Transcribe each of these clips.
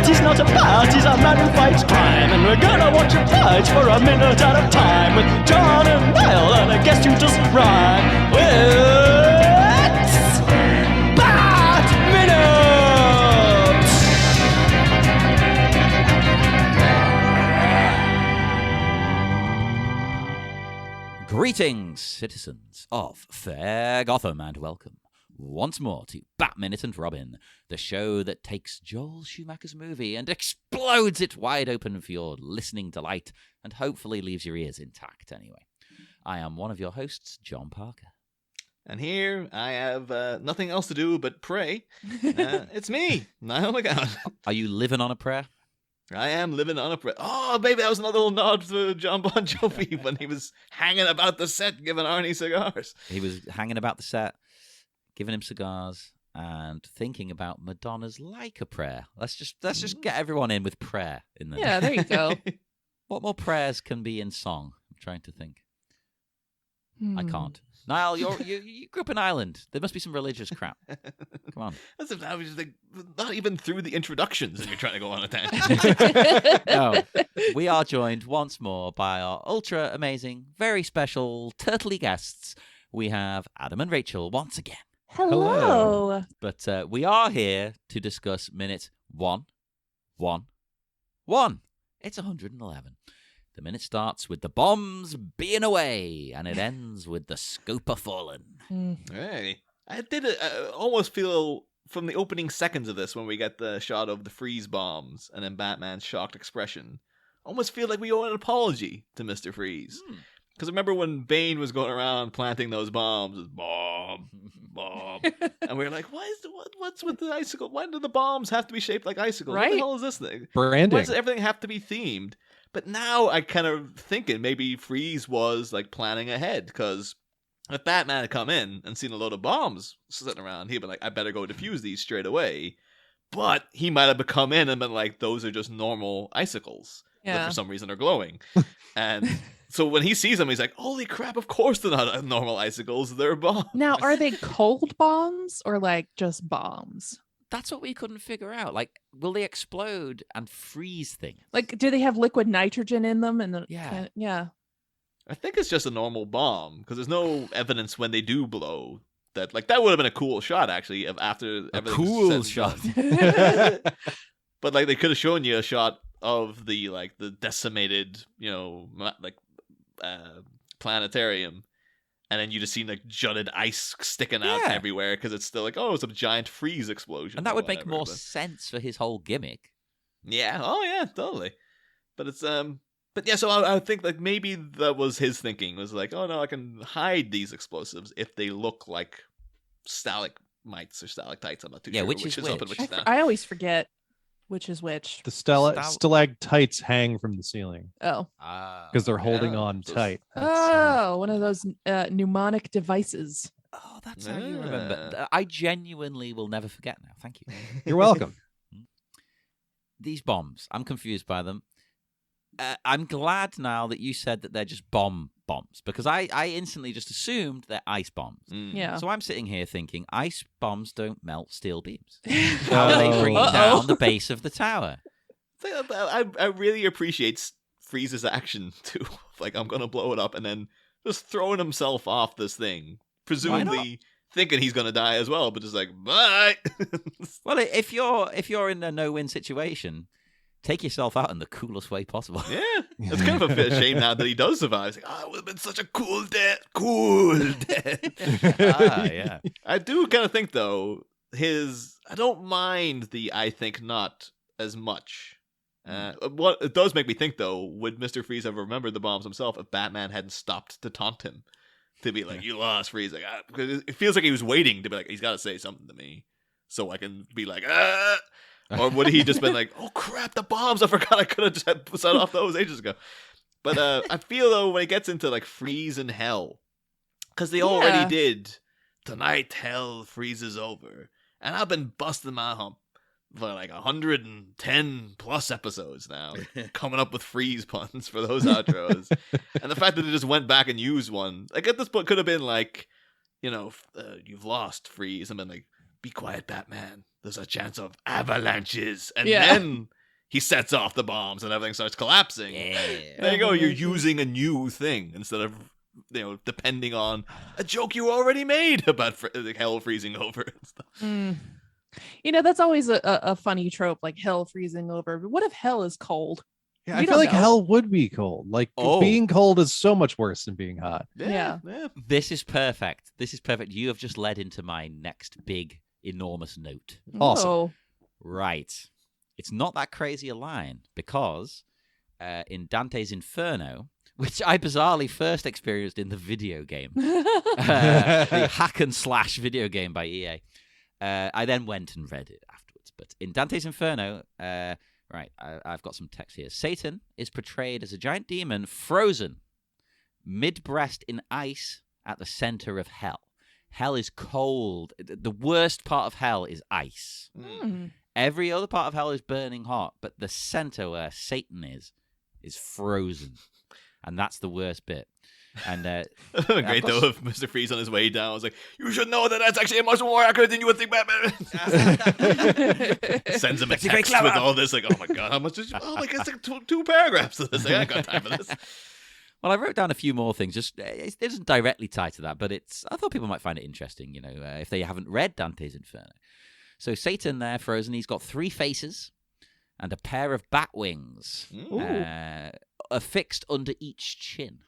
He's not a bat, he's a man who fights crime. And we're gonna watch him fight for a minute at a time. With John and Niall and a guest who doesn't rhyme. It's Bat Minute! Greetings, citizens of Fair Gotham, and welcome once more to Bat Minute and Robin, the show that takes Joel Schumacher's movie and explodes it wide open for your listening delight and hopefully leaves your ears intact anyway. I am one of your hosts, John Parker. And here I have nothing else to do but pray. It's me, Niall McGowan. Are you living on a prayer? I am living on a prayer. Oh, maybe that was another little nod to John Bon Jovi when he was hanging about the set giving Arnie cigars. He was hanging about the set, giving him cigars, and thinking about Madonna's Like a Prayer. Let's just get everyone in with prayer in there. Yeah, there you go. What more prayers can be in song? I'm trying to think. I can't. Niall, you grew up in Ireland. There must be some religious crap. Come on. That's I was just like, not even through the introductions, and you're trying to go on a tangent. No, we are joined once more by our ultra amazing, very special, turtley guests. We have Adam and Rachel once again. Hello. But we are here to discuss minute 111. It's 111. The minute starts with the bombs being away, and it ends with the scoper fallen. Hey, I did almost feel from the opening seconds of this when we get the shot of the freeze bombs and then Batman's shocked expression, almost feel like we owe an apology to Mr. Freeze. Because remember when Bane was going around planting those bombs, it was bomb, and we were like, what's with the icicle? Why do the bombs have to be shaped like icicles? Right? What the hell is this thing? Branding. Why does everything have to be themed? But now I kind of thinking maybe Freeze was like planning ahead, because if Batman had come in and seen a load of bombs sitting around, he'd be like, I better go defuse these straight away. But he might have come in and been like, those are just normal icicles that for some reason are glowing. And so when he sees them, he's like, holy crap, of course they're not normal icicles, they're bombs. Now, are they cold bombs or like just bombs? That's what we couldn't figure out. Like, will they explode and freeze things? Like, do they have liquid nitrogen in them? And Yeah. I think it's just a normal bomb, because there's no evidence when they do blow that. Like, that would have been a cool shot, actually, if after everything was said and done. But like, they could have shown you a shot of the decimated, planetarium, and then you just seen like jutted ice sticking out everywhere, because it's still like, oh, it's a giant freeze explosion. And that would make more sense for his whole gimmick. Yeah. Oh yeah, totally. But it's but yeah, so I think like maybe that was his thinking, was like, oh no, I can hide these explosives if they look like stalagmites or stalactites. I'm not too sure which is up and which is down. I always forget which is which. The stalactites hang from the ceiling. Oh. Because they're holding on tight. One of those mnemonic devices. Oh, that's how you remember. I genuinely will never forget now. Thank you. You're welcome. These bombs, I'm confused by them. I'm glad now that you said that they're just bombs, because I instantly just assumed they're ice bombs. Yeah. So I'm sitting here thinking ice bombs don't melt steel beams. How are they bringing down the base of the tower? I really appreciate Freeze's action too. Like, I'm gonna blow it up, and then just throwing himself off this thing, presumably thinking he's gonna die as well, but just like, bye. Well, if you're in a no-win situation, take yourself out in the coolest way possible. Yeah, it's kind of a shame now that he does survive. It's like, it would have been such a cool death. Yeah. I do kind of think though, I don't mind the I think not as much. What it does make me think though, would Mr. Freeze have remembered the bombs himself if Batman hadn't stopped to taunt him? To be like, you lost, Freeze. Like, because it feels like he was waiting to be like, he's got to say something to me so I can be like, Or would he just been like, oh crap, the bombs, I forgot I could have just set off those ages ago. But I feel though, when it gets into like Freeze and Hell, because they already did, tonight hell freezes over, and I've been busting my hump for like 110 plus episodes now, coming up with freeze puns for those outros. And the fact that they just went back and used one, like at this point, could have been like, you've lost, freeze, and then like, be quiet, Batman. There's a chance of avalanches, and then he sets off the bombs and everything starts collapsing. Yeah. There you go. You're using a new thing instead of depending on a joke you already made about hell freezing over and stuff. That's always a funny trope, like hell freezing over. But what if hell is cold? Yeah, We I feel don't like know. hell would be cold. Like being cold is so much worse than being hot. Yeah. This is perfect. You have just led into my next big, enormous note. Awesome. Oh. Right. It's not that crazy a line because in Dante's Inferno, which I bizarrely first experienced in the video game, the hack and slash video game by EA. I then went and read it afterwards. But in Dante's Inferno, I've got some text here. Satan is portrayed as a giant demon frozen mid-breast in ice at the center of hell. Hell is cold. The worst part of hell is ice. Every other part of hell is burning hot, but the center where Satan is frozen. And that's the worst bit. And great though if Mr. Freeze on his way down was like, you should know that that's actually much more accurate than you would think, Batman. Sends him a text with all this, like, oh my god, how much did you? Oh my god, it's like two paragraphs of this. I ain't got time for this. Well, I wrote down a few more things. Just it isn't directly tied to that, but I thought people might find it interesting. If they haven't read Dante's Inferno. So Satan there, frozen. He's got 3 faces and a pair of bat wings affixed under each chin.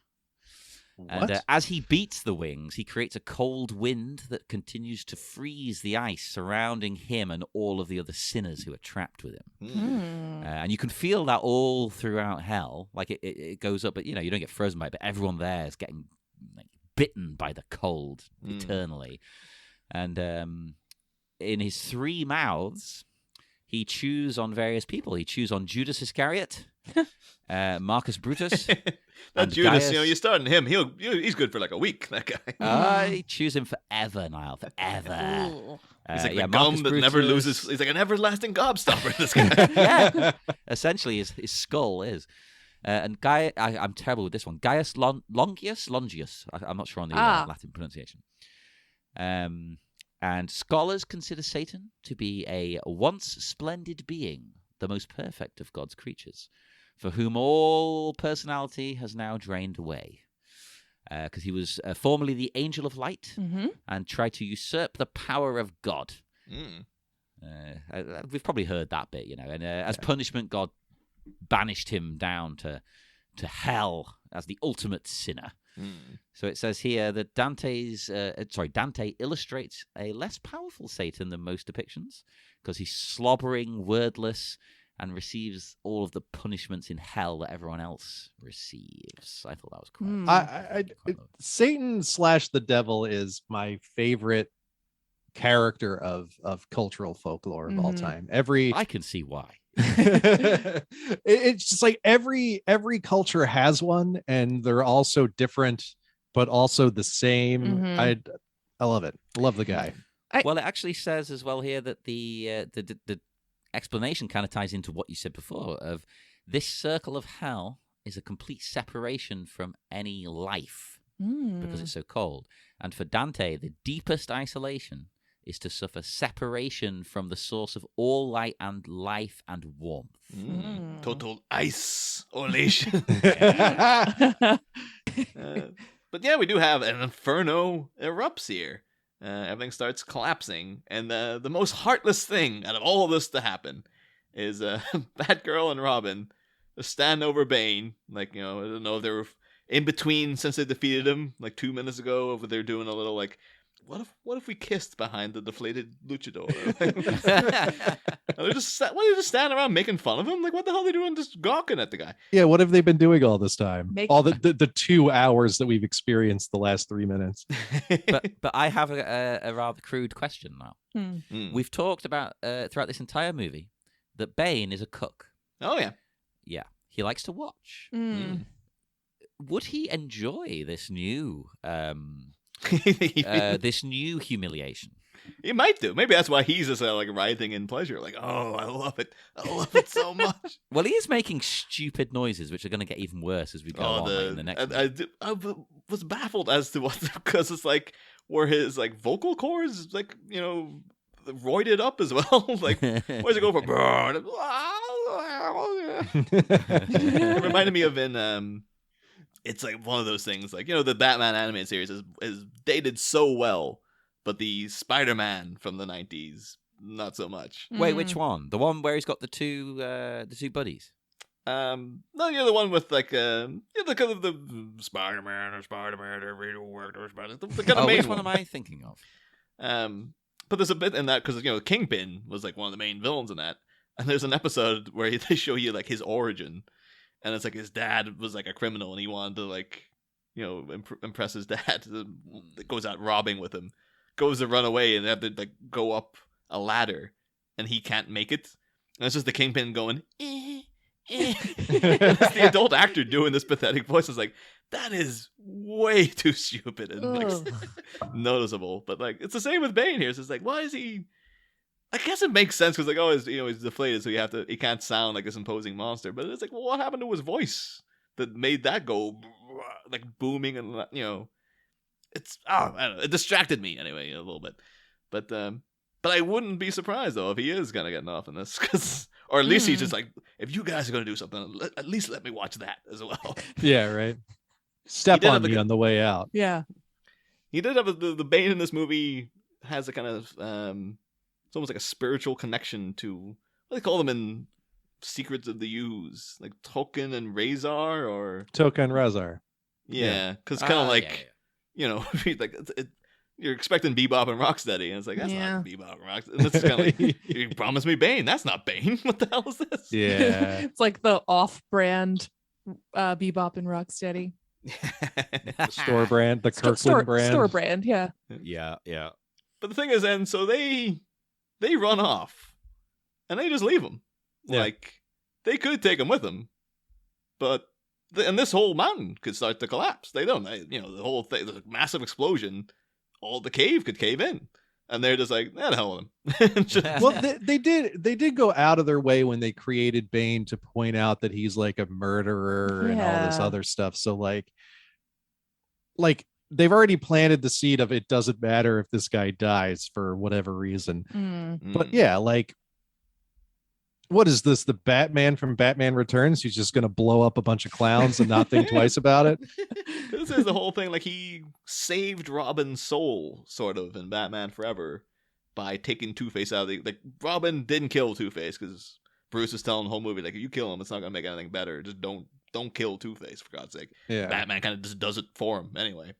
What? And as he beats the wings, he creates a cold wind that continues to freeze the ice surrounding him and all of the other sinners who are trapped with him. And you can feel that all throughout hell. Like it goes up, but you don't get frozen by it, but everyone there is getting bitten by the cold eternally. And in his 3 mouths, he chews on various people. He chews on Judas Iscariot, Marcus Brutus. That and Judas, Gaius. you're starting him. He's good for like a week. That guy. He chews him forever, Niall, forever. He's like the Marcus gum that never Brutus. loses. He's like an everlasting gobstopper. This guy. Yeah, essentially his skull is. And Guy, I'm terrible with this one. Gaius Longius. I'm not sure on the Latin pronunciation. And scholars consider Satan to be a once splendid being, the most perfect of God's creatures, for whom all personality has now drained away. Because he was formerly the angel of light and tried to usurp the power of God. We've probably heard that bit, and as punishment, God banished him down to hell as the ultimate sinner. So it says here that Dante illustrates a less powerful Satan than most depictions because he's slobbering, wordless, and receives all of the punishments in hell that everyone else receives. I thought that was quite. Satan / the devil is my favorite character of cultural folklore of all time. I can see why. It's just like every culture has one, and they're all so different, but also the same. I love it. I love the guy. Well, it actually says as well here that the explanation kind of ties into what you said before of this circle of hell is a complete separation from any life because it's so cold. And for Dante, the deepest isolation is to suffer separation from the source of all light and life and warmth. Total isolation. But yeah, we do have an Inferno erupts here. Everything starts collapsing, and the most heartless thing out of all of this to happen is Batgirl and Robin stand over Bane. Like, I don't know if they were in between since they defeated him like 2 minutes ago. Over there doing a little like, what if we kissed behind the deflated luchador? Why they just stand around making fun of him? Like, what the hell are they doing just gawking at the guy? Yeah, what have they been doing all this time? All the 2 hours that we've experienced the last 3 minutes. But I have a rather crude question now. We've talked about throughout this entire movie that Bane is a cook. Oh yeah. Yeah, he likes to watch. Would he enjoy this new this new humiliation? He might do. Maybe that's why he's just like writhing in pleasure. Like, oh, I love it. I love it so much. Well, he is making stupid noises, which are going to get even worse as we go on in the next movie. I was baffled as to what, because it's like, were his like vocal cords like, you know, roided up as well? Like, where's it go for? It reminded me of in it's like one of those things, like, you know, the Batman animated series is dated so well, but the Spider-Man from the 90s, not so much. Wait, which one? The one where he's got the two buddies? No, you're the one with like you're the kind of the Spider-Man, the kind of main Which one am I thinking of? But there's a bit in that, because, you know, Kingpin was like one of the main villains in that, and there's an episode where they show you like his origin, and it's like his dad was like a criminal, and he wanted to like, you know, impress his dad. Goes out robbing with him, goes to run away, and they have to like go up a ladder, and he can't make it. And it's just the Kingpin going, it's the adult actor doing this pathetic voice. It's like, that is way too stupid and like noticeable. But like, it's the same with Bane here. It's just like, why is he? I guess it makes sense because like, oh, he's deflated, so he can't sound like this imposing monster. But it's like, well, what happened to his voice that made that go like booming, and you know, it's I don't know, it distracted me anyway a little bit. But I wouldn't be surprised though if he is gonna get off in this, because, or at least he's just like, if you guys are gonna do something, at least let me watch that as well. Yeah, right. Step on me on the way out. Yeah. He did have the Bane in this movie has a kind of it's almost like a spiritual connection to, what do they call them in Secrets of the Ooze, like Token and Razor, or Token Razor. Yeah, because kind of like, you know, like you're expecting Bebop and Rocksteady, and it's like, that's not Bebop and Rocksteady. And this is kind of like, you promised me Bane. That's not Bane. What the hell is this? Yeah. It's like the off-brand Bebop and Rocksteady. The store brand, the Kirkland brand. Store brand, yeah. Yeah. But the thing is, and so they run off, and they just leave him. Yeah. Like, they could take him with them, but and this whole mountain could start to collapse. They don't. You know, the whole thing, the massive explosion, all the cave could cave in, and they're just like, the hell with him. Well, they did go out of their way when they created Bane to point out that he's like a murderer and all this other stuff. So like they've already planted the seed of, it doesn't matter if this guy dies for whatever reason. But yeah, like, what is this? The Batman from Batman Returns? He's just going to blow up a bunch of clowns and not think twice about it. This is the whole thing. Like, he saved Robin's soul, sort of, in Batman Forever by taking Two-Face out of the... Like, Robin didn't kill Two-Face because Bruce is telling the whole movie, like, if you kill him, it's not going to make anything better. Just don't kill Two-Face, for God's sake. Yeah. Batman kind of just does it for him anyway.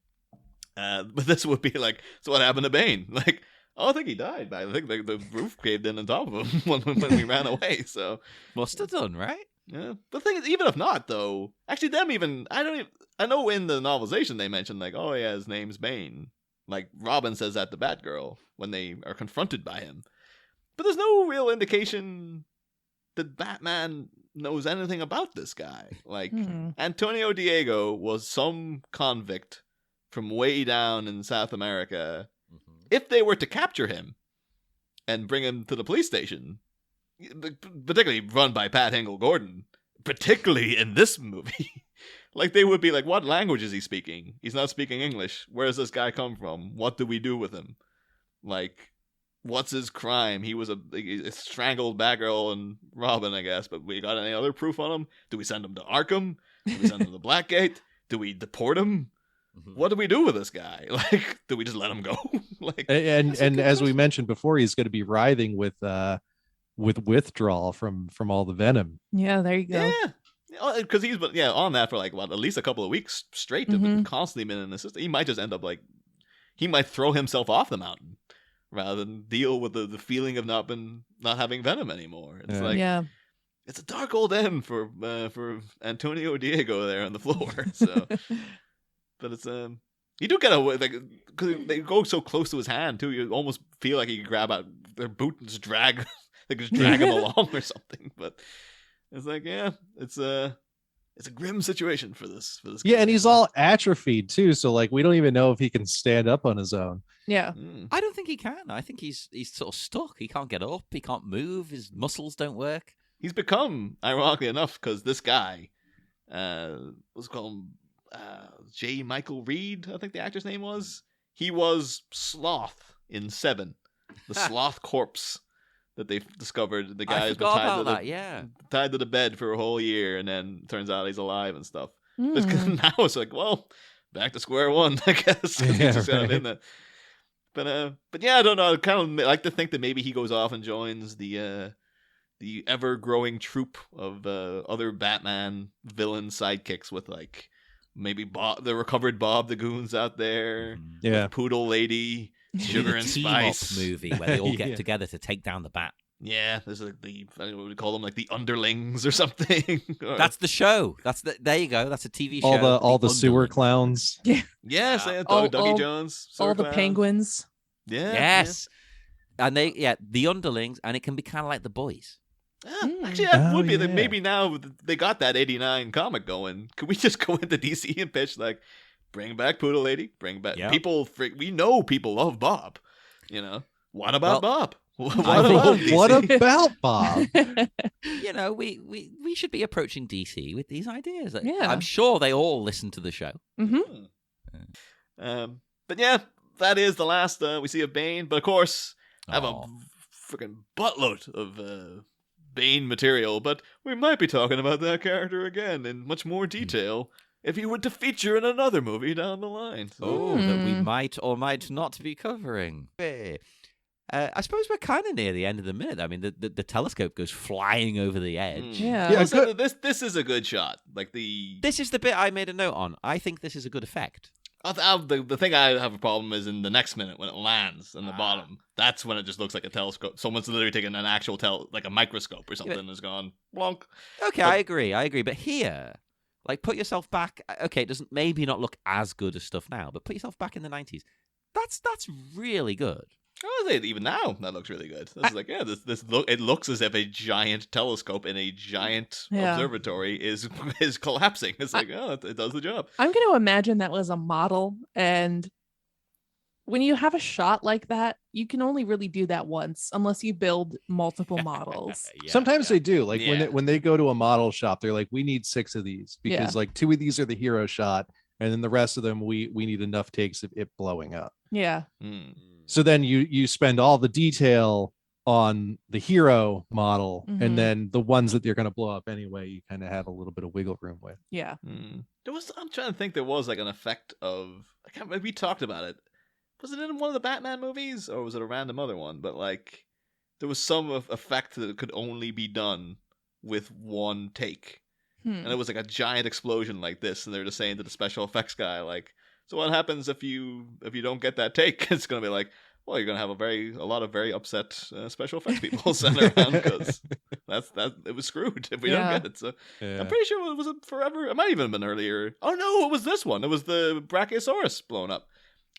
But this would be like, so what happened to Bane? Like, oh, I think he died. I think the roof caved in on top of him when we ran away. So must have done, right? Yeah. The thing is, even if not, though, actually, I know in the novelization they mentioned like, oh yeah, his name's Bane. Like, Robin says that to Batgirl when they are confronted by him. But there's no real indication that Batman knows anything about this guy. Like, Antonio Diego was some convict from way down in South America. If they were to capture him and bring him to the police station, particularly run by Pat Hingle-Gordon, particularly in this movie, like, they would be like, what language is he speaking? He's not speaking English. Where does this guy come from? What do we do with him? Like, what's his crime? He strangled Batgirl and Robin, I guess, but we got any other proof on him? Do we send him to Arkham? Do we send him to Blackgate? Do we deport him? What do we do with this guy? Like, do we just let him go? Like, and as we mentioned before, he's going to be writhing with withdrawal from all the venom. Yeah, there you go. Yeah, because he's on that for like at least a couple of weeks straight. To constantly been in the system. He might just end up like, he might throw himself off the mountain rather than deal with the feeling of not having venom anymore. It's it's a dark old end for Antonio Diego there on the floor. So. But it's you do get away, like, because they go so close to his hand too. You almost feel like you could grab out their boot and just drag him along or something. But it's like, it's it's a grim situation for this Yeah, guy. and he's all atrophied too, so like we don't even know if he can stand up on his own. Yeah. I don't think he can. I think he's sort of stuck. He can't get up. He can't move. His muscles don't work. He's become, ironically enough, because this guy, let's call him J. Michael Reed, I think the actor's name was. He was Sloth in Seven, the sloth corpse that they discovered. The I guy's been forgot tied about to that. Yeah. tied to the bed for a whole year, and then turns out he's alive and stuff. Mm. But now it's like, well, back to square one, I guess. 'Cause he's Yeah, just kind of right. in that. But yeah, I don't know. I kind of like to think that maybe he goes off and joins the ever-growing troupe of other Batman villain sidekicks with like maybe the recovered Bob the Goons out there, Yeah. Poodle Lady, Sugar and Team-up Spice movie where they all get Yeah. together to take down the Bat. Yeah, there's like I don't know what we call them, like the Underlings or something. That's the show. There you go. That's a TV show. All the sewer Underlings. clowns. yes, all- Dougie Jones, All Sewer the Clown. penguins. Yeah, Yes. And the Underlings, and it can be kind of like the boys. yeah. Actually, that Oh, would be yeah. maybe now they got that '89 comic going. Could we just go into DC and pitch like, bring back Poodle Lady, bring back Yeah. people? We know people love Bob. What about Bob? What think- DC? What about Bob? We should be approaching DC with these ideas. Yeah. I'm sure they all listen to the show. Hmm. But yeah, that is the last we see of Bane. But of course, I have a Aw. freaking buttload of Bane material. But we might be talking about that character again in much more detail if he were to feature in another movie down the line. So, That we might or might not be covering. I suppose we're kind of near the end of the minute. I mean, the telescope goes flying over the edge. Yeah. Yeah, Also, this is a good shot. Like This is the bit I made a note on. I think this is a good effect. the thing I have a problem is in the next minute when it lands in the bottom. That's when it just looks like a telescope. Someone's literally taken an actual like a microscope or something and has gone blonk. Okay, But- I agree. But here, like, put yourself back. Okay, it doesn't maybe not look as good as stuff now, but put yourself back in the 90s. That's really good. I would say even now that looks really good. This is like it looks as if a giant telescope in a giant Yeah. observatory is collapsing. It's like it does the job. I'm going to imagine that was a model. And when you have a shot like that, you can only really do that once unless you build multiple models. Yeah, Sometimes yeah. they do. Like Yeah. when they go to a model shop, they're like, we need 6 of these because Yeah. like 2 of these are the hero shot, and then the rest of them we need enough takes of it blowing up. Yeah. Mm. So then you spend all the detail on the hero model, Mhm. and then the ones that you're going to blow up anyway, you kind of have a little bit of wiggle room with. Yeah. Mm. I'm trying to think. There was like an effect of. I can't remember. We talked about it. Was it in one of the Batman movies, or was it a random other one? But like, there was some effect that could only be done with one take, and it was like a giant explosion like this. And they're just saying to the special effects guy, like, "So what happens if you don't get that take?" It's gonna be like, well, you're gonna have a lot of very upset special effects people sent around because it was screwed if we don't Yeah. get it. So I'm pretty sure it was forever. It might even have been earlier. Oh no, it was this one. It was the Brachiosaurus blown up.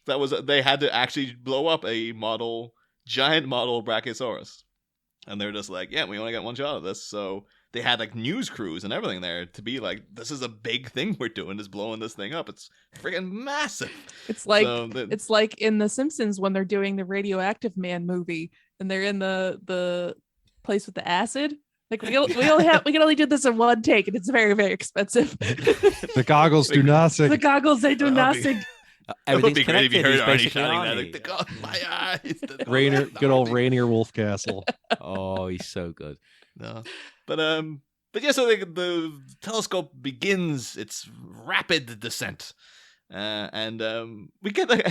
They had to actually blow up a giant model Brachiosaurus, and they're just like, yeah, we only got one shot of this. So they had like news crews and everything there to be like, this is a big thing we're doing, is blowing this thing up. It's freaking massive. It's like So it's like in The Simpsons when they're doing the Radioactive Man movie and they're in the place with the acid. Like we can only do this in one take, and it's very, very expensive. The goggles do nothing. The goggles, they do That'd be- nothing. It would be Everything's great if you connected. heard He's Arnie basically shouting that. Arnie. Like, God, my eyes. Rainier, good old Rainier Wolfcastle. Oh, he's so good. No. But yeah, so the telescope begins its rapid descent. And we get like,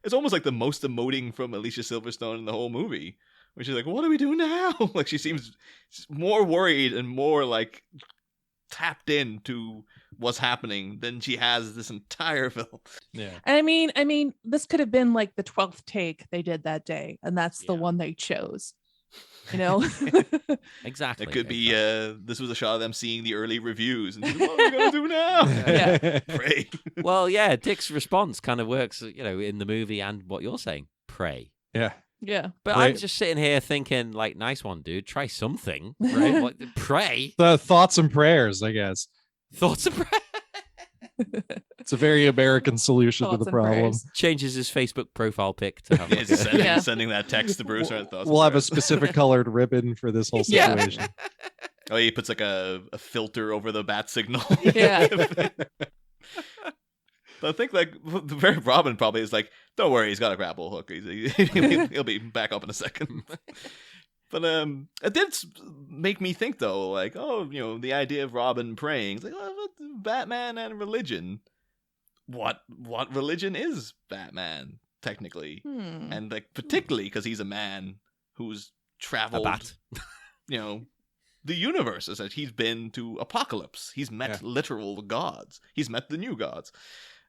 it's almost like the most emoting from Alicia Silverstone in the whole movie. Where she's like, what do we do now? Like she seems more worried and more like tapped into what's happening than she has this entire film. Yeah. And I mean, this could have been like the 12th take they did that day, and that's the Yeah. one they chose. You know? Exactly. It could be exactly. this was a shot of them seeing the early reviews and what are we gonna do now? Yeah. Pray. Well, yeah, Dick's response kind of works, in the movie and what you're saying. Pray. Yeah. Yeah. But Right. I'm just sitting here thinking, like, nice one, dude. Try something, right? Pray. The thoughts and prayers, I guess. Thoughts and prayers. It's a very American solution to Thoughts the and problem. prayers. Changes his Facebook profile pic to have. Yeah, he's sending, Yeah. sending that text to Bruce. Right? We'll have a specific colored ribbon for this whole Yeah. situation. Oh, he puts like a filter over the bat signal. Yeah. But I think like the very Robin probably is like, don't worry, he's got a grapple hook. He'll be back up in a second. But it did make me think though, like, oh, the idea of Robin praying, it's like, oh, Batman and religion. What religion is Batman technically? And like particularly because he's a man who's traveled, the universe. Is that he's been to Apocalypse. He's met literal gods. He's met the new gods.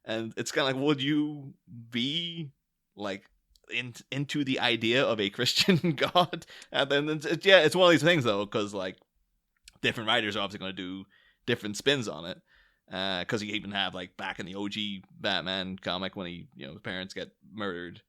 And it's kind of like, would you be like into the idea of a Christian god? And then it's one of these things though, because like different writers are obviously going to do different spins on it. Because you even have like back in the OG Batman comic when his parents get murdered,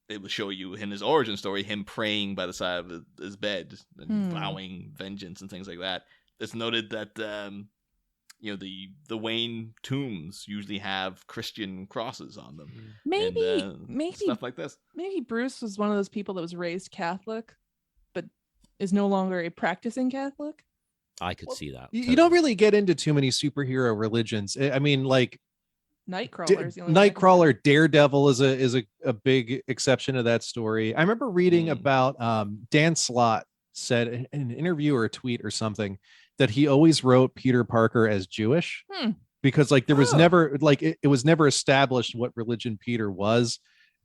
it will show you in his origin story him praying by the side of his bed and vowing vengeance and things like that. It's noted that the Wayne tombs usually have Christian crosses on them. Maybe stuff like this. Maybe Bruce was one of those people that was raised Catholic, but is no longer a practicing Catholic. I could see that. You don't really get into too many superhero religions. I mean, like Nightcrawler is the only one I can Nightcrawler, Daredevil is a big exception to that story. I remember reading about Dan Slott said in an interview or a tweet or something that he always wrote Peter Parker as Jewish because like there was never like it was never established what religion Peter was,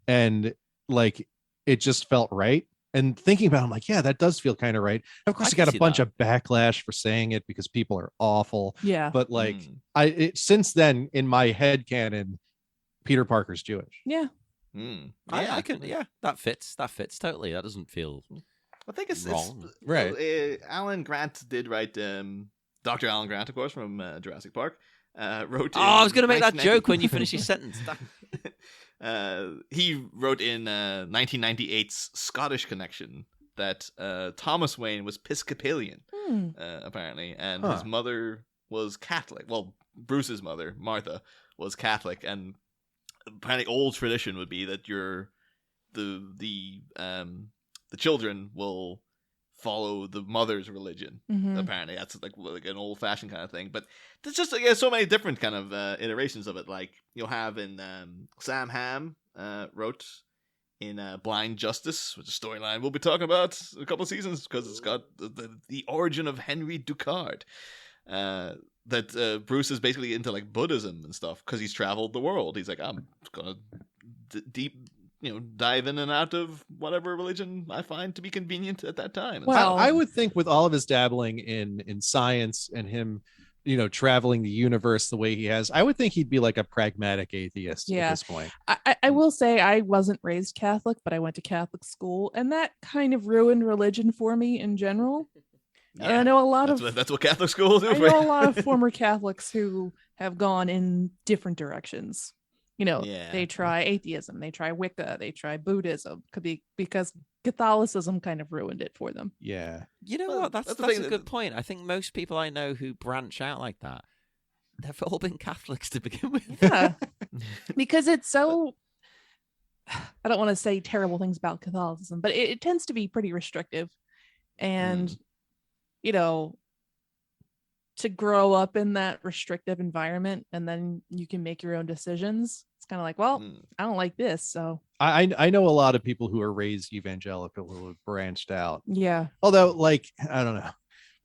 and like it just felt right. And thinking about it, I'm like, yeah, that does feel kind of right. Of course, I he got can a see bunch that. of backlash for saying it because people are awful. Yeah. But like, since then, in my head canon, Peter Parker's Jewish. Yeah. I can. Yeah, that fits. That fits totally. That doesn't feel. I think it's wrong. Right. Alan Grant did write. Dr. Alan Grant, of course, from Jurassic Park, wrote. Oh, I was going to make that joke when you finish your sentence. He wrote in 1998's Scottish Connection that Thomas Wayne was Episcopalian, apparently, and his mother was Catholic. Well, Bruce's mother, Martha, was Catholic, and apparently old tradition would be that the children will follow the mother's religion. Apparently, that's like an old-fashioned kind of thing. But there's just so many different kind of iterations of it. Like you'll have in Sam Hamm wrote in Blind Justice, which is a storyline we'll be talking about a couple of seasons because it's got the origin of Henry Ducard. That Bruce is basically into like Buddhism and stuff because he's traveled the world. He's like, I'm gonna dive in and out of whatever religion I find to be convenient at that time. Well, I would think with all of his dabbling in science and him, traveling the universe the way he has, I would think he'd be like a pragmatic atheist at this point. I will say I wasn't raised Catholic, but I went to Catholic school, and that kind of ruined religion for me in general. And I know a lot that's what Catholic schools do. I know a lot of former Catholics who have gone in different directions. They try atheism, they try Wicca, they try Buddhism, could be because Catholicism kind of ruined it for them. Yeah. You know what? That's a good point. I think most people I know who branch out like that, they've all been Catholics to begin with. Yeah. Because it's so, I don't want to say terrible things about Catholicism, but it tends to be pretty restrictive. And, to grow up in that restrictive environment and then you can make your own decisions. It's kind of like, well, I don't like this. So I know a lot of people who are raised evangelical who have branched out. Yeah. Although, like, I don't know.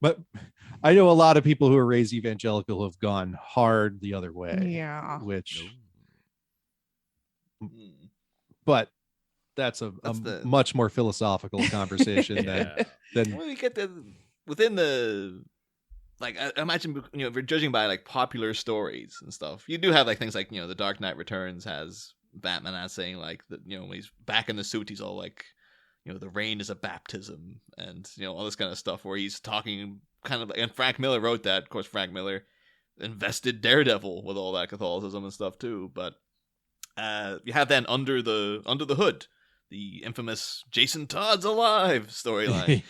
But I know a lot of people who are raised evangelical who have gone hard the other way. Yeah. Which but that's a much more philosophical conversation than well, we get within the like I imagine if you're judging by like popular stories and stuff, you do have like things like The Dark Knight Returns has Batman as saying like that when he's back in the suit he's all like the rain is a baptism and all this kind of stuff where he's talking kind of and Frank Miller wrote that. Of course, Frank Miller invested Daredevil with all that Catholicism and stuff too, but you have then under the hood the infamous Jason Todd's alive storyline.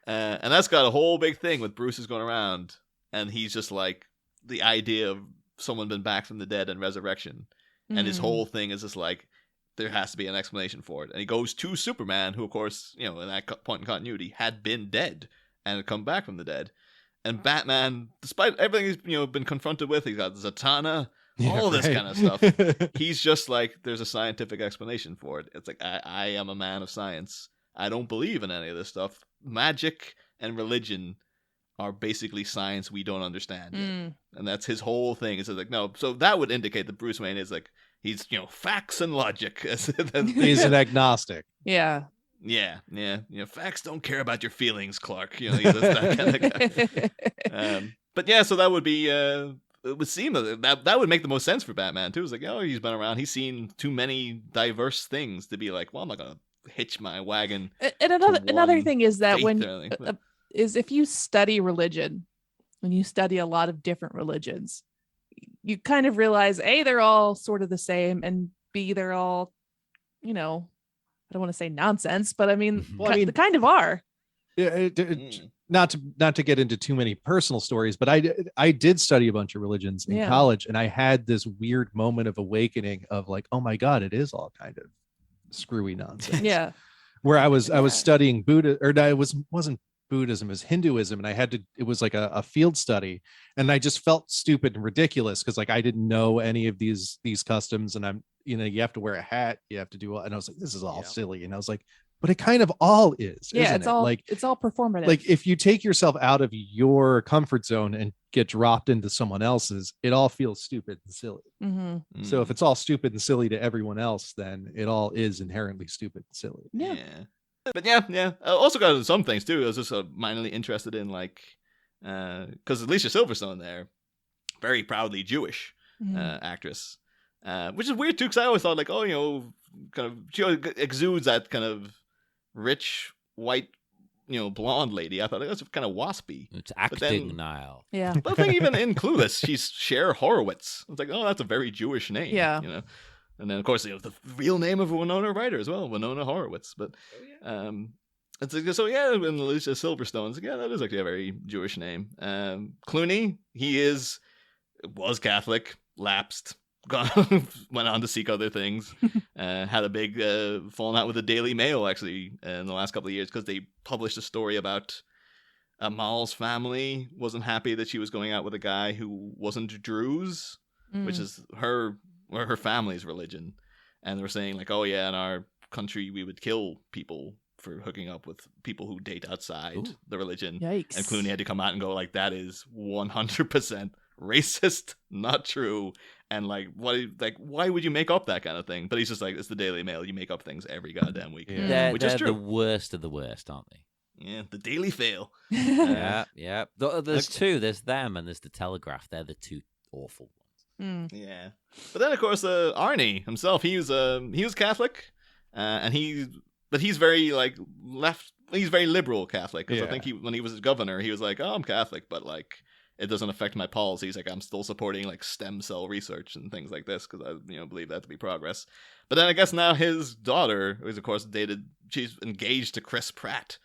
And that's got a whole big thing with Bruce is going around and he's just like the idea of someone been back from the dead and resurrection. And his whole thing is just like, there has to be an explanation for it. And he goes to Superman, who, of course, in that point in continuity, had been dead and had come back from the dead. And Batman, despite everything he's been confronted with, he's got Zatanna, all this kind of stuff. He's just like, there's a scientific explanation for it. It's like, I am a man of science. I don't believe in any of this stuff. Magic and religion are basically science we don't understand yet. And that's his whole thing. It's like, no, so that would indicate that Bruce Wayne is like, he's, facts and logic. He's an agnostic. Yeah. Yeah. Facts don't care about your feelings, Clark. He's that kind of guy. But yeah, so that would be, it would seem that would make the most sense for Batman too. It's like, he's been around. He's seen too many diverse things to be like, well, I'm not going to hitch my wagon. And another thing is that is if you study religion, when you study a lot of different religions, you kind of realize A, they're all sort of the same, and B, they're all, I don't want to say nonsense, but I mean, they kind of are. Yeah, not to get into too many personal stories, but I did study a bunch of religions in college, and I had this weird moment of awakening of like, oh my God, it is all kind of screwy nonsense. Yeah. Where I was studying Buddha, or no, it wasn't Buddhism, is Hinduism, and it was like a field study, and I just felt stupid and ridiculous because like I didn't know any of these customs, and I'm you have to wear a hat, you have to do, and I was like, this is all silly, and I was like, but it kind of all is, it's all like, it's all performative. Like if you take yourself out of your comfort zone and get dropped into someone else's, it all feels stupid and silly. So if it's all stupid and silly to everyone else, then it all is inherently stupid and silly. Yeah. But yeah. I also got into some things too. I was just minorly interested in like, because Alicia Silverstone there, very proudly Jewish actress, which is weird too. Because I always thought like, kind of she exudes that kind of rich white, blonde lady. I thought that's kind of waspy. It's acting, Niall. Yeah. But I think even in Clueless, she's Cher Horowitz. It's like, that's a very Jewish name. Yeah. And then, of course, the real name of Winona Ryder as well, Winona Horowitz. But, it's like, so yeah, and Alicia Silverstone's, that is actually a very Jewish name. Clooney, was Catholic, lapsed, went on to seek other things, had a big falling out with the Daily Mail, actually, in the last couple of years, because they published a story about Amal's family wasn't happy that she was going out with a guy who wasn't Druze, which is her family's religion, and they were saying like, in our country we would kill people for hooking up with people who date outside the religion. Yikes. And Clooney had to come out and go like, that is 100% racist, not true, and like, why would you make up that kind of thing? But he's just like, it's the Daily Mail, you make up things every goddamn week. Which is true. The worst of the worst, aren't they? Yeah, the Daily Fail. Yeah. There's two. There's them and there's the Telegraph. They're the two awful ones. Yeah, but then of course Arnie himself, he was Catholic, but he's very like left. He's very liberal Catholic, because I think when he was governor, he was like, I'm Catholic, but like it doesn't affect my policies. Like I'm still supporting like stem cell research and things like this because I believe that to be progress. But then I guess now his daughter, who's of course she's engaged to Chris Pratt.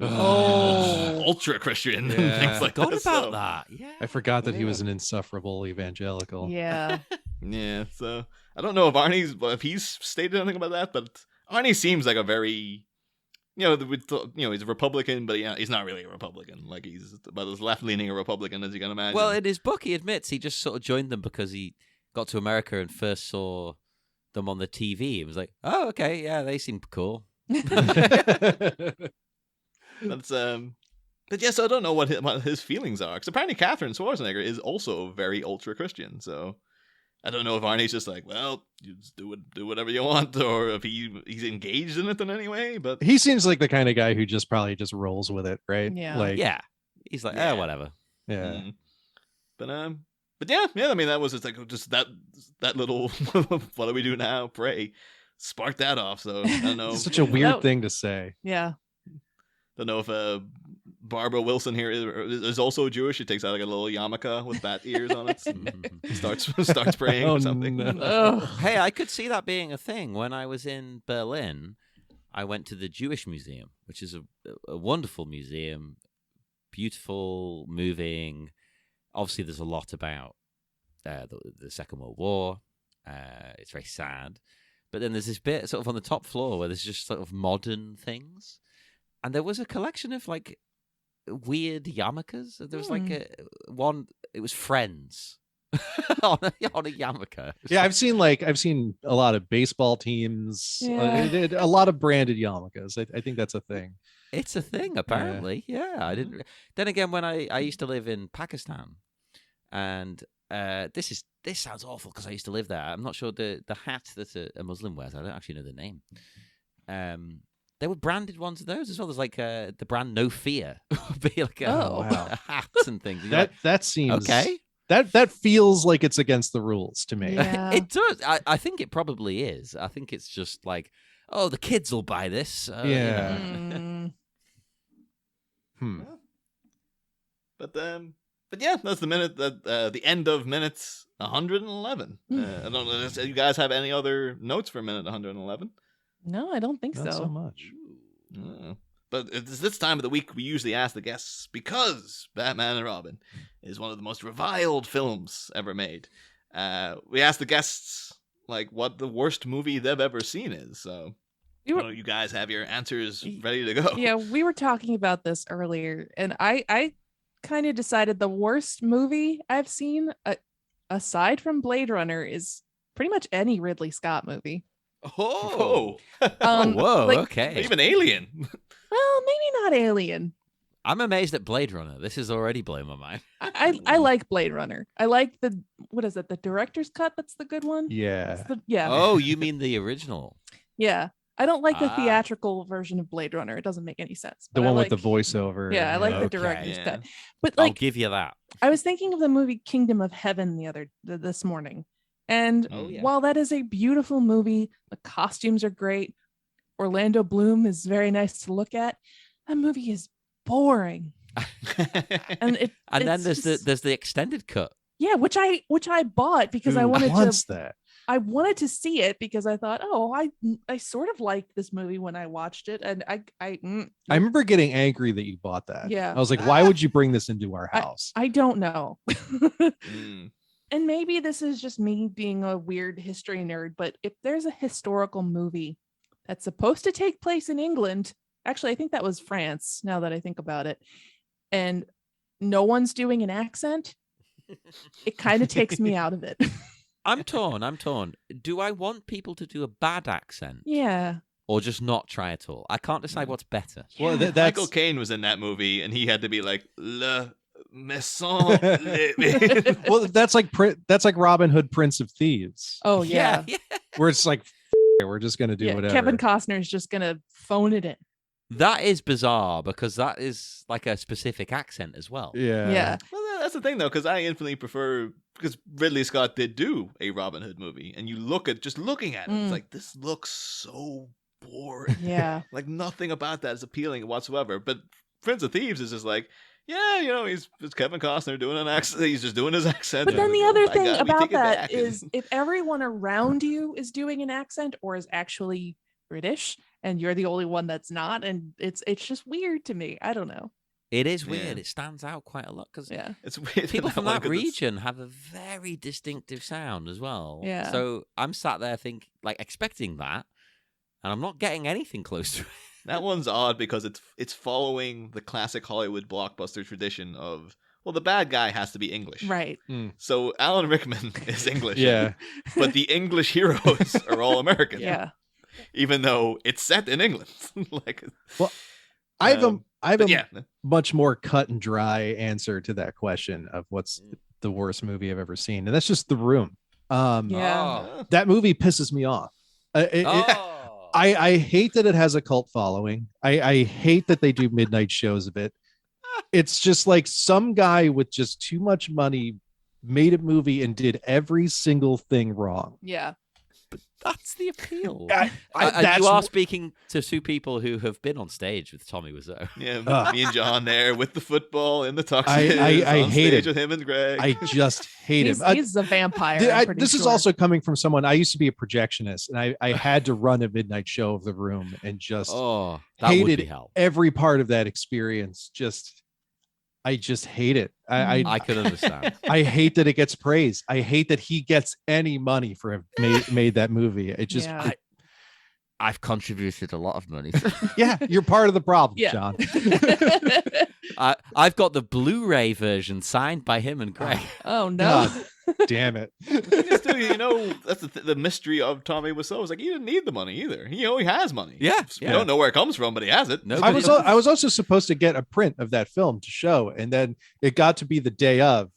Ultra Christian and things like that. Forgot about that. Yeah, I forgot that he was an insufferable evangelical. Yeah. Yeah. So I don't know if he's stated anything about that, but Arnie seems like a very, he's a Republican, but he's not really a Republican. Like he's about as left leaning a Republican as you can imagine. Well, in his book, he admits he just sort of joined them because he got to America and first saw them on the TV. He was like, oh, okay, yeah, they seem cool. That's but yeah, so I don't know what his feelings are, because apparently Catherine Schwarzenegger is also very ultra Christian. So I don't know if Arnie's just like, well, you just do whatever you want, or if he's engaged in it in any way. But he seems like the kind of guy who probably just rolls with it, right? Yeah. He's like, whatever. Yeah. But yeah. I mean, that was just that little what do we do now? Pray sparked that off. So I don't know. It's such a weird thing to say. Yeah. Don't know if Barbara Wilson here is also Jewish. She takes out like a little yarmulke with bat ears on it and starts praying or something. No. Hey, I could see that being a thing. When I was in Berlin, I went to the Jewish Museum, which is a wonderful museum, beautiful, moving. obviously there's a lot about the Second World War. It's very sad. But then there's this bit sort of on the top floor where there's just sort of modern things. And there was a collection of like weird yarmulkes. There was like one, it was Friends on a yarmulke. Yeah, I've seen a lot of baseball teams, a lot of branded yarmulkes. I think that's a thing. It's a thing, apparently. Yeah, I didn't. Then again, when I used to live in Pakistan, and this sounds awful because I used to live there. I'm not sure the hat that a Muslim wears. I don't actually know the name. There were branded ones of those as well. There's like the brand No Fear would be like a hats and things. That seems okay. That feels like it's against the rules to me. Yeah. It does. I think it probably is. I think it's just like, oh, the kids will buy this. Yeah. But yeah, that's the minute that the end of minutes 111. I don't know. Do you guys have any other notes for minute 111? No, I don't think Not so much. But it's this time of the week we usually ask the guests, because Batman and Robin is one of the most reviled films ever made. We ask the guests like what the worst movie they've ever seen is. So you guys have your answers ready to go. Yeah, we were talking about this earlier, and I kind of decided the worst movie I've seen, aside from Blade Runner, is pretty much any Ridley Scott movie. Oh, whoa, like, okay. Even Alien. Well, maybe not Alien. I'm amazed at Blade Runner. This has already blown my mind. I like Blade Runner. I like the director's cut. That's the good one. Yeah. Oh, you mean the original? Yeah. I don't like the theatrical version of Blade Runner. It doesn't make any sense. The one with the voiceover. Yeah, I like the director's cut. But I'll give you that. I was thinking of the movie Kingdom of Heaven this morning. And while that is a beautiful movie, the costumes are great, Orlando Bloom is very nice to look at, that movie is boring. and then there's the extended cut. Yeah, which I bought because I wanted that. I wanted to see it because I thought, I sort of liked this movie when I watched it, and I remember getting angry that you bought that. Yeah, I was like, why would you bring this into our house? I don't know. And maybe this is just me being a weird history nerd, but if there's a historical movie that's supposed to take place in England, actually, I think that was France, now that I think about it, and no one's doing an accent, it kind of takes me out of it. I'm torn. Do I want people to do a bad accent? Yeah. Or just not try at all? I can't decide what's better. Well, Michael Caine was in that movie, and he had to be like, Le Maison. Well, that's like Robin Hood, Prince of Thieves. Oh, yeah. Where it's like, we're just going to do whatever. Kevin Costner is just going to phone it in. That is bizarre because that is like a specific accent as well. Yeah. Well, that's the thing, though, because I infinitely prefer, because Ridley Scott did do a Robin Hood movie, and you looking at it, it's like, this looks so boring. Yeah. Like, nothing about that is appealing whatsoever. But Prince of Thieves is just like, yeah, it's Kevin Costner doing an accent. He's just doing his accent. But then the other thing about that is if everyone around you is doing an accent or is actually British and you're the only one that's not, and it's just weird to me. I don't know. It is weird. It stands out quite a lot because it's weird. People from that region have a very distinctive sound as well. Yeah. So I'm sat there expecting that, and I'm not getting anything close to it. That one's odd because it's following the classic Hollywood blockbuster tradition of, well, the bad guy has to be English. Right. So Alan Rickman is English. Yeah. But the English heroes are all American. Yeah. Even though it's set in England. I have a much more cut and dry answer to that question of what's the worst movie I've ever seen. And that's just The Room. That movie pisses me off. I hate that it has a cult following. I hate that they do midnight shows of it. It's just like some guy with just too much money made a movie and did every single thing wrong. Yeah. But that's the appeal. You are speaking to two people who have been on stage with Tommy Wiseau. Yeah, me and John there with the football in the tuxedos. I hate it with him and Greg. I just hate him. He's a vampire. This is also coming from someone. I used to be a projectionist, and I had to run a midnight show of The Room, and just that hated would be hell. Every part of that experience. Just I just hate it. I could understand. I hate that it gets praise. I hate that he gets any money for having made that movie. It just, Yeah. I've contributed a lot of money. yeah, you're part of the problem, Yeah. John. I've got the Blu-ray version signed by him and Greg. Oh no. God damn it. Just, that's the mystery of Tommy Wiseau. Is like he didn't need the money either. He has money. Yeah, We don't know where it comes from, but he has it. No, I was also supposed to get a print of that film to show, and then it got to be the day of,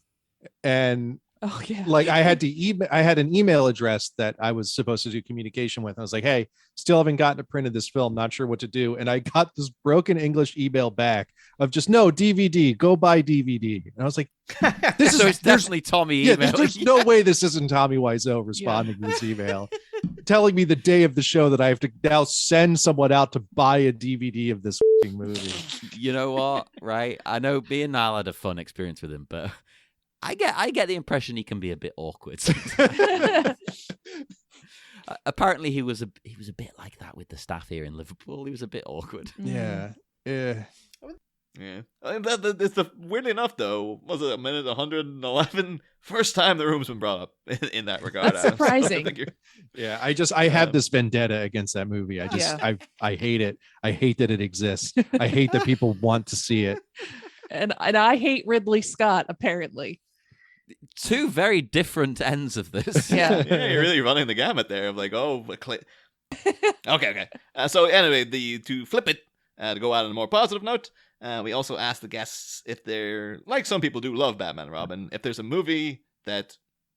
and Oh yeah. like I had an email address that I was supposed to do communication with. I was like, hey, still haven't gotten a print of this film, not sure what to do. And I got this broken English email back of just no DVD, go buy DVD. And I was like, this so is it's definitely Tommy yeah, email. there's no way this isn't Tommy Wiseau responding to this email, telling me the day of the show that I have to now send someone out to buy a DVD of this movie. You know what? Right? I know me and Niall had a fun experience with him, but I get the impression he can be a bit awkward. Apparently, he was a bit like that with the staff here in Liverpool. He was a bit awkward. Yeah. Yeah. Yeah. I mean, it's weirdly enough, though, was it a minute 111? First time the room's been brought up in that regard. That's surprising. Yeah, I have this vendetta against that movie. I hate it. I hate that it exists. I hate that people want to see it. And I hate Ridley Scott, apparently. Two very different ends of this. Yeah. Yeah, you're really running the gamut there of like, okay. So anyway, to flip it, to go out on a more positive note, we also asked the guests if they're, like some people do love Batman and Robin, if there's a movie that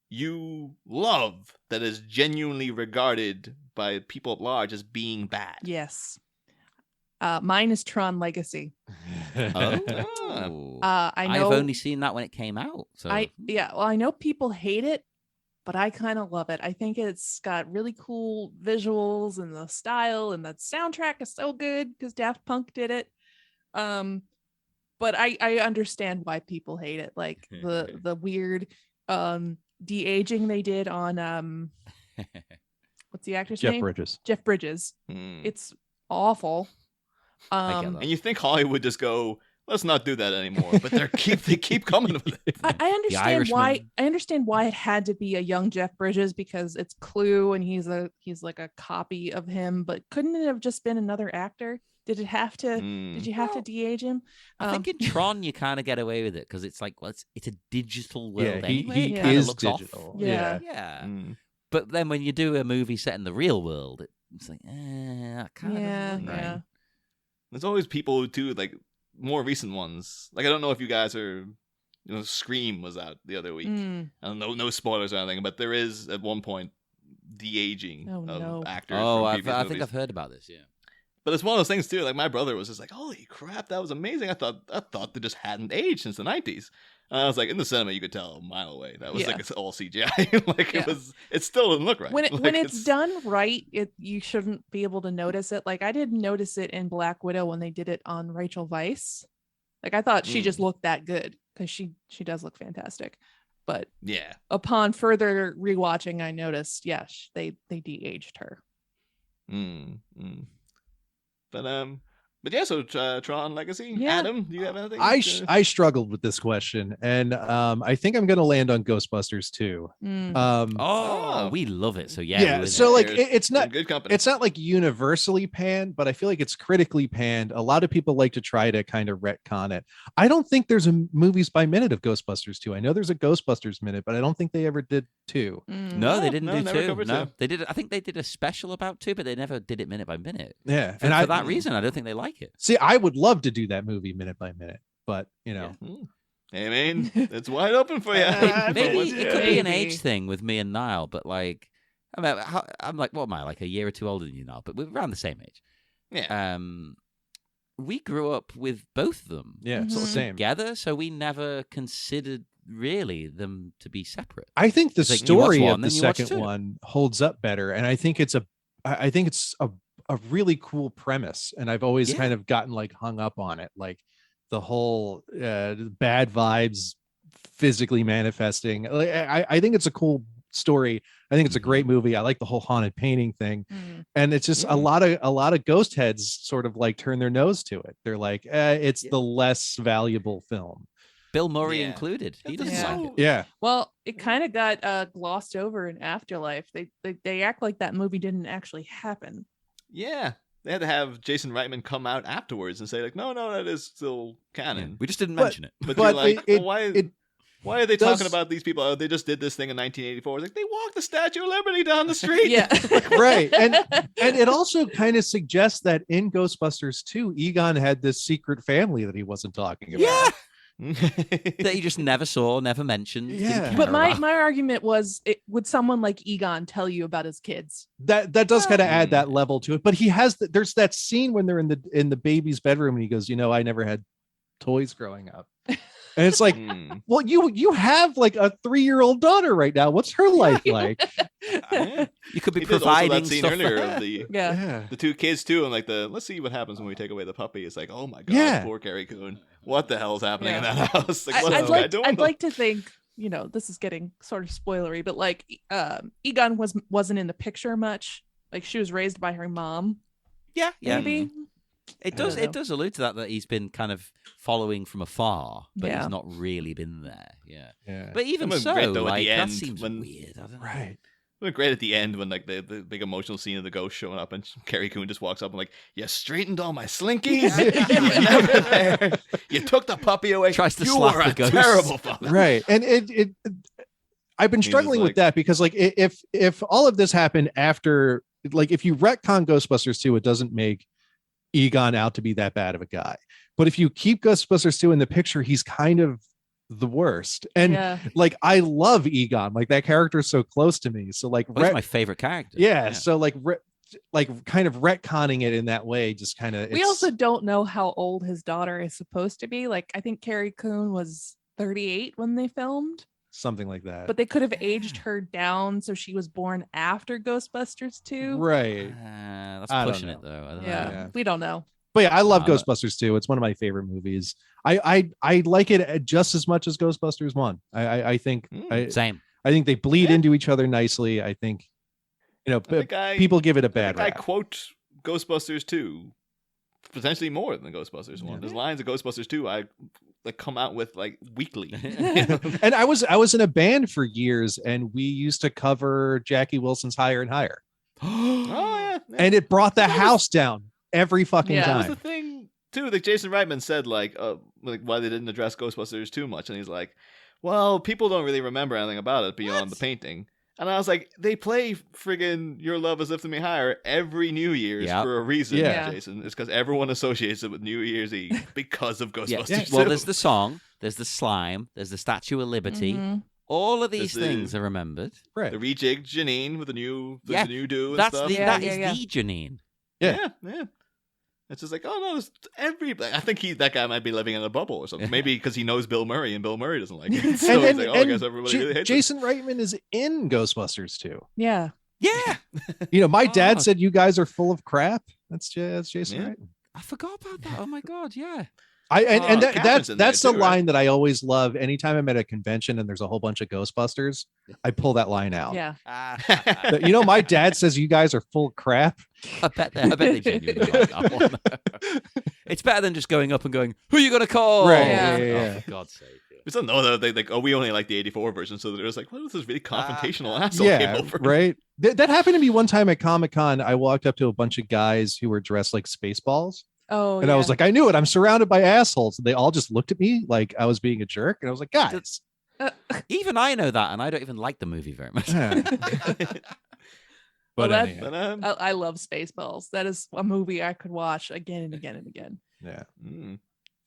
you love that is genuinely regarded by people at large as being bad. Yes. Mine is Tron Legacy. Oh. I know I've only seen that when it came out. So I know people hate it, but I kind of love it. I think it's got really cool visuals and the style, and the soundtrack is so good because Daft Punk did it. But I understand why people hate it. Like the weird de-aging they did on what's the actor's name? Jeff Bridges. It's awful. And you think Hollywood just go, let's not do that anymore, but they keep coming with it. I understand why. I understand why it had to be a young Jeff Bridges because it's Clue and he's like a copy of him. But couldn't it have just been another actor? Did it have to? Did you have to de-age him? I think in Tron you kind of get away with it because it's like, well, it's a digital world Yeah, anyway. he It is looks digital. off. Yeah. But then when you do a movie set in the real world, it's like, that kind of doesn't look right. There's always people too, like more recent ones. Like I don't know if you guys are, Scream was out the other week. And no spoilers or anything, but there is at one point de-aging of actors. I think I've heard about this. Yeah. But it's one of those things too. Like my brother was just like, "Holy crap, that was amazing!" I thought they just hadn't aged since the '90s. And I was like, in the cinema, you could tell a mile away that was like it's all CGI. It still didn't look right. When it's done right, you shouldn't be able to notice it. Like I didn't notice it in Black Widow when they did it on Rachel Weisz. Like I thought she just looked that good because she does look fantastic. But yeah, upon further rewatching, I noticed they de-aged her. But yeah, so Tron Legacy. Yeah. Adam, do you have anything? I struggled with this question, and I think I'm going to land on Ghostbusters 2. We love it. So yeah. So like it's not good company. It's not like universally panned, but I feel like it's critically panned. A lot of people like to try to kind of retcon it. I don't think there's a movies by minute of Ghostbusters 2. I know there's a Ghostbusters minute, but I don't think they ever did 2. No, they didn't do 2. No, two. they did. I think they did a special about 2, but they never did it minute by minute. Yeah, for that reason, I don't think they like it. See, I would love to do that movie minute by minute, but I mean, it's wide open for you. Maybe it could be an age thing with me and Niall, but like, I'm like, what am I, like a year or two older than you, Niall? But we're around the same age. Yeah. We grew up with both of them. Yeah, sort of same together, so we never considered really them to be separate. I think the story of the second 2. one holds up better, and I think it's a really cool premise, and I've always kind of gotten like hung up on it, like the whole bad vibes physically manifesting. I think it's a cool story. I think it's a great movie. I like the whole haunted painting thing, and it's just a lot of ghost heads sort of like turn their nose to it. They're like, it's the less valuable film. Bill Murray Yeah. included. He doesn't Yeah. like it. Yeah. Well, it kind of got glossed over in Afterlife. They act like that movie didn't actually happen. Yeah. They had to have Jason Reitman come out afterwards and say, like, no, that is still Yeah, canon. we just didn't But- mention it. But, But you're like, it- why are they does- talking about these people? Oh, they just did this thing in 1984. It's like, they walked the Statue of Liberty down the street. Yeah. Right. And it also kind of suggests that in Ghostbusters 2, Egon had this secret family that he wasn't talking about. Yeah. That he just never saw, never mentioned. didn't Yeah. care But my about. argument was, would someone like Egon tell you about his kids? That does kind of add that level to it. But he has there's that scene when they're in the baby's bedroom and he goes, I never had toys growing up. And it's like, Mm. well, you have like a 3-year-old daughter right now. What's her life like? You could be He did also providing that scene stuff earlier for of her. the Yeah. the two kids too, and like let's see what happens when we take away the puppy. It's like, oh my god, Yeah. poor Carrie Coon. What the hell's happening in Yeah. that house? Like, what's I'd this guy like doing? I'd like to think, this is getting sort of spoilery, but like Egon wasn't in the picture much. Like she was raised by her mom, Yeah, yeah. maybe. It I don't know. does allude to that he's been kind of following from afar, but Yeah. he's not really been there. Yeah. Yeah. But even was so, great, though, at like the that end seems when- weird. I don't know. Right. It was great at the end when like the big emotional scene of the ghost showing up and Carrie Coon just walks up and like, you straightened all my slinkies. You were never there. You took the puppy away. Tries to you slap were the a ghost. terrible father. Right. And it I've been He was struggling with like- that because like if all of this happened after, like if you retcon Ghostbusters 2, it doesn't make Egon out to be that bad of a guy. But if you keep Ghostbusters 2 in the picture, he's kind of the worst. And Yeah. like I love Egon. Like that character is so close to me. So like Well, he's my favorite character. yeah, so like kind of retconning it in that way just kind of We also don't know how old his daughter is supposed to be. Like I think Carrie Coon was 38 when they filmed, something like that. but they could have aged her down so she was born after Ghostbusters 2. Right. That's I don't pushing it know. though. I don't Yeah, know. Yeah. we don't know. But yeah, I love Um, Ghostbusters 2. It's one of my favorite movies. I like it just as much as Ghostbusters 1. I think Same. I think they bleed Yeah. into each other nicely. I think I think I people give it a I bad think I rap. quote Ghostbusters 2 potentially more than Ghostbusters 1. Yeah. There's lines of Ghostbusters 2 I like come out with like weekly. And I was in a band for years, and we used to cover Jackie Wilson's Higher and Higher, Oh yeah. and it brought the That was- house down every fucking Yeah. That was the time. thing too. That Jason Reitman said like why they didn't address Ghostbusters too much, and he's like, well, people don't really remember anything about it beyond the painting. And I was like, they play friggin' Your Love Is Lifting Me Higher every New Year's Yep. for a reason, Yeah. Jason. It's because everyone associates it with New Year's Eve because of Ghostbusters. Yeah. 2. Well, there's the song, there's the slime, there's the Statue of Liberty. Mhm. All of these There's the- things are remembered. Right. the rejigged Janine with the new do and That's stuff. the Yeah, that is yeah. the Janine. Yeah. Yeah. It's just like, oh no, I think that guy might be living in a bubble or something. Maybe because he knows Bill Murray and Bill Murray doesn't like it. So he's like, oh, I guess everybody really hates Jason Reitman is in Ghostbusters 2. Yeah. Yeah. My dad Oh. said you guys are full of crap. That's Jason Yeah. Reitman. I forgot about that. Oh my god, yeah. Cameron's in there That's the too, right? line that I always love. Anytime I'm at a convention and there's a whole bunch of Ghostbusters, I pull that line out. Yeah. it. My dad says you guys are full of crap. I bet they genuinely like that one. It's better than just going up and going, who are you gonna call? Right, yeah, Oh, for God's sake. Yeah. We still know that they like, oh, we only like the '84 version, so they're just like, what if this really confrontational asshole Yeah, came over? right. That happened to me one time at Comic-Con. I walked up to a bunch of guys who were dressed like Spaceballs. Oh, And I was like, I knew it. I'm surrounded by assholes. And they all just looked at me like I was being a jerk. And I was like, guys. Even I know that, and I don't even like the movie very much. Yeah. Well, But that- anyhow, I love Spaceballs. That is a movie I could watch again and again and again. yeah.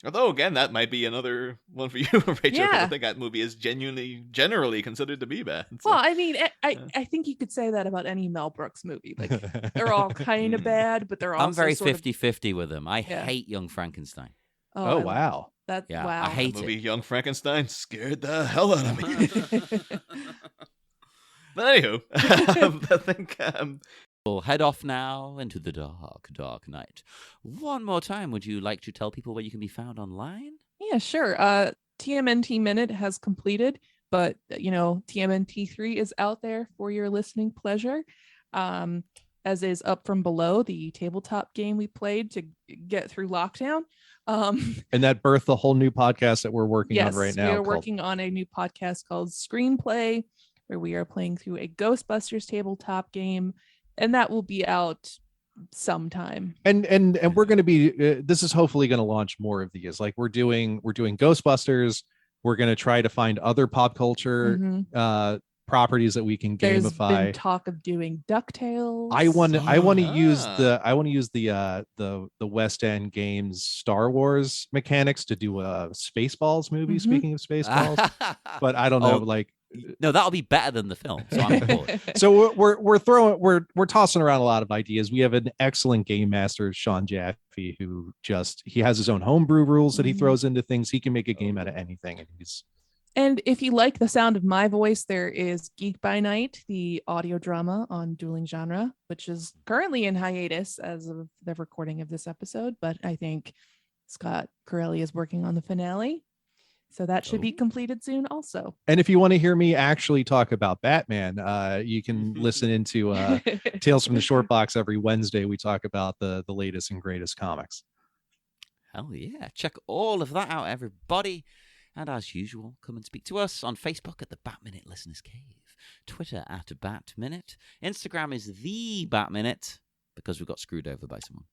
Although again, that might be another one for you, Rachel. 'Cause Yeah. I think that movie is generally considered to be bad. So- Well, I mean, I think you could say that about any Mel Brooks movie. Like they're all kind of bad, but they're also I'm very sort of- 50-50 with them. I Yeah. hate Young Frankenstein. Oh, I- wow. That Yeah, wow. I hate the movie it. Young Frankenstein scared the hell out of me. But anywho, I think We'll head off now into the dark, dark night. One more time, would you like to tell people where you can be found online? Yeah, sure. TMNT Minute has completed, but TMNT 3 is out there for your listening pleasure. as is Up From Below, the tabletop game we played to get through lockdown. And that birthed the whole new podcast that we're working on right now. We are working on a new podcast called Screenplay, where we are playing through a Ghostbusters tabletop game, and that will be out sometime. And we're going to be this is hopefully going to launch more of these. Like we're doing Ghostbusters. We're going to try to find other pop culture properties that we can gamify. There's been talk of doing DuckTales. I want to use the West End Games Star Wars mechanics to do a Spaceballs movie. Speaking of Spaceballs, but I don't know. Like, no, that'll be better than the film. So I'm on board. So we're tossing around a lot of ideas. We have an excellent game master, Sean Jaffe, who he has his own homebrew rules that he throws into things. He can make a game out of anything, And if you like the sound of my voice, there is Geek by Night, the audio drama on Dueling Genre, which is currently in hiatus as of the recording of this episode. But I think Scott Corelli is working on the finale, so that should be completed soon also. And if you want to hear me actually talk about Batman, you can listen into Tales from the Short Box every Wednesday. We talk about the latest and greatest comics. Hell yeah. Check all of that out, everybody. And as usual, come and speak to us on Facebook at the Bat Minute Listeners Cave, Twitter at Bat Minute, Instagram is the Bat Minute, because we got screwed over by someone.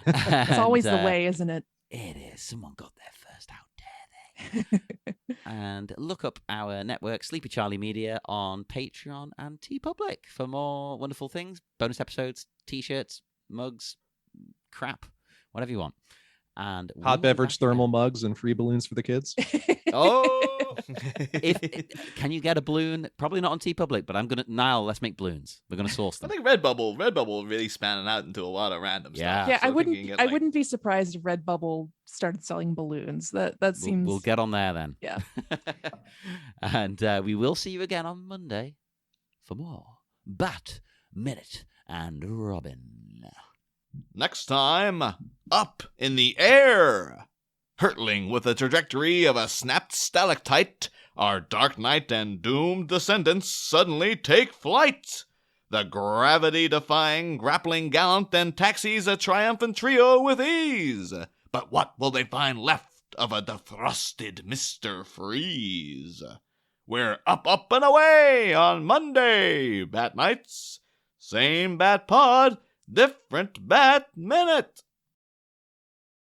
It's always the way, isn't it? It is. Someone got there first. How dare they? And look up our network, Sleepy Charlie Media, on Patreon and TeePublic for more wonderful things, bonus episodes, t-shirts, mugs, crap, whatever you want. And hot beverage thermal mugs and free balloons for the kids. Oh, can you get a balloon? Probably not on TeePublic, but Niall, let's make balloons. We're gonna source them. I think Redbubble really spanning out into a lot of random stuff. Yeah, So I wouldn't be surprised if Redbubble started selling balloons. That seems. We'll get on there then. Yeah. And we will see you again on Monday for more Bat Minute and Robin. Next time, up in the air, hurtling with the trajectory of a snapped stalactite, our Dark Knight and doomed descendants suddenly take flight. The gravity-defying grappling gallant then taxis a triumphant trio with ease. But what will they find left of a defrosted Mr. Freeze? We're up and away on Monday, Bat Nights. Same Bat Pod, different Bat Minute.